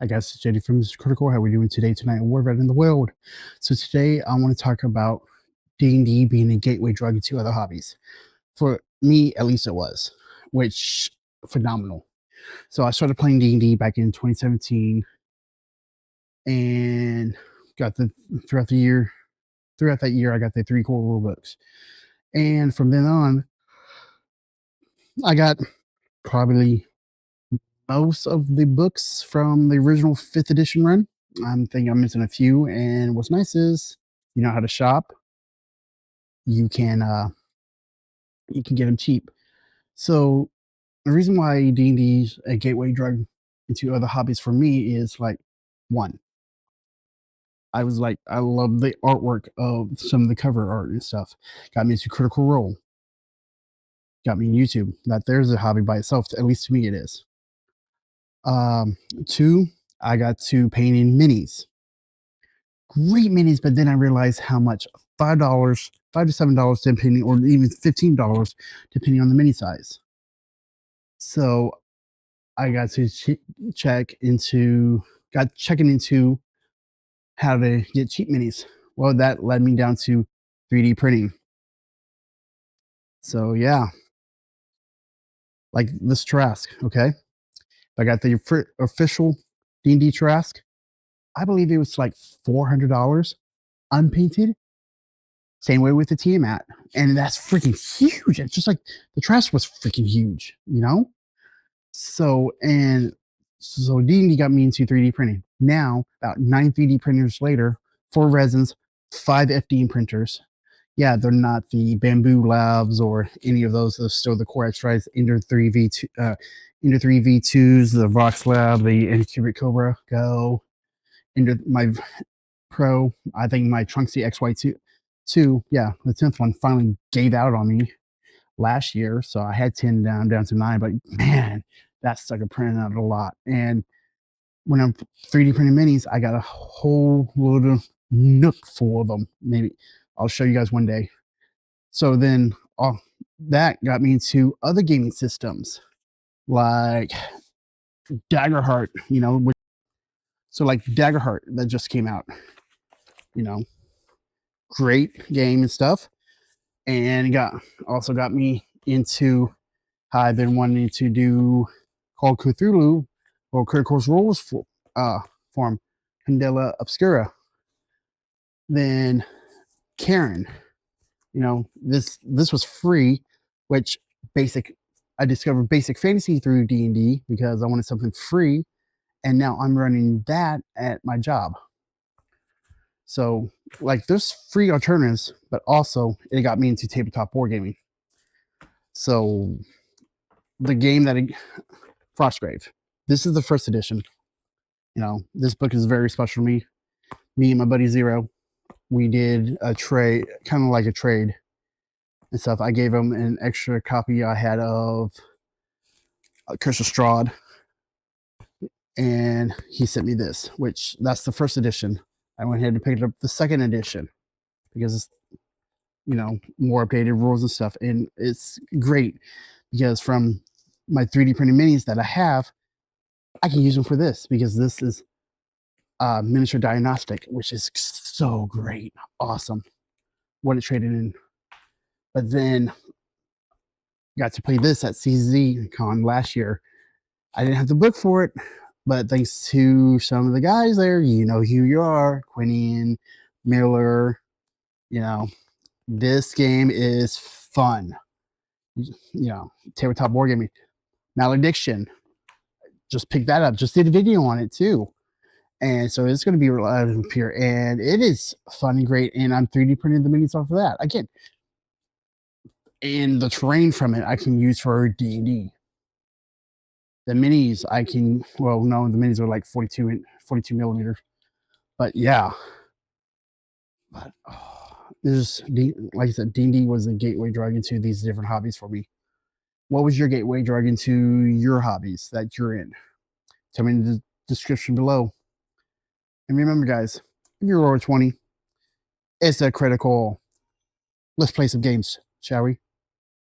I guess it's JD from Mr. Critical. How are we doing today, tonight, and wherever in the world? So today I want to talk about D&D being a gateway drug into other hobbies. For me, at least it was, which phenomenal. So I started playing D&D back in 2017, and got the throughout the year. Throughout that year, I got the 3 core rule books, and from then on, I got probably most of the books from the original 5th edition run. I'm thinking I'm missing a few, and what's nice is you know how to shop. You can get them cheap. So the reason why D&D is a gateway drug into other hobbies for me is like, one, I love the artwork of some of the cover art and stuff. Got me into Critical Role. Got me in YouTube. That there's a hobby by itself. At least to me, it is. Two, I got to painting minis. Great minis, but then I realized how much $5, $5 to $7, depending, or even $15, depending on the mini size. So I got to checking into how to get cheap minis. Well, that led me down to 3D printing. So yeah, like this Trask. Okay, I got the official D&D Trask. I believe it was like $400 unpainted. Same way with the Tiamat, and that's freaking huge. It's just like the Trask was freaking huge, you know. So D&D got me into 3D printing. Now, about 9 3D printers later, 4 resins, 5 FDM printers. Yeah, they're not the Bamboo Labs or any of those. They're still the Core X-Tries, Ender 3V2, Ender 3V2s, the Vox Lab, the Anycubic Cobra Go, Ender my Pro. I think my Trunksy XY2, yeah, the 10th one finally gave out on me last year, so I had 10 down to 9. But man, that sucker printed out a lot. And when I'm 3D printing minis, I got a whole little nook full of them. Maybe I'll show you guys one day. So then that got me into other gaming systems like Daggerheart, so like Daggerheart that just came out, you know, great game and stuff. And also got me into how I've been wanting to do called Cthulhu or Critical Role's form, Candela Obscura. Then Karen, this was free, which I discovered basic fantasy through D&D because I wanted something free, and now I'm running that at my job. So like there's free alternatives, but also it got me into tabletop wargaming. So the game Frostgrave. This is the 1st edition. This book is very special to me. Me and my buddy Zero, we did a trade, kind of like a trade and stuff. I gave him an extra copy I had of Curse of Strahd, and he sent me this, which that's the 1st edition. I went ahead and picked up the 2nd edition because it's, more updated rules and stuff. And it's great because from my 3D printing minis that I have, I can use them for this because this is miniature diagnostic, which is so great. Awesome. What it traded in. But then got to play this at CZ Con last year. I didn't have the book for it, but thanks to some of the guys there, you know who you are, Quinian, Miller, this game is fun. Tabletop wargaming. Malediction. Just picked that up. Just did a video on it too. And so it's going to be live here. And it is fun and great. And I'm 3D printing the minis off of that. Again, and the terrain from it I can use for D&D. The minis the minis are like 42 millimeters. But yeah. But like I said, D&D was a gateway drug into these different hobbies for me. What was your gateway drug into your hobbies that you're in? Tell me in the description below. And remember, guys, if you're over 20, it's a critical. Let's play some games, shall we?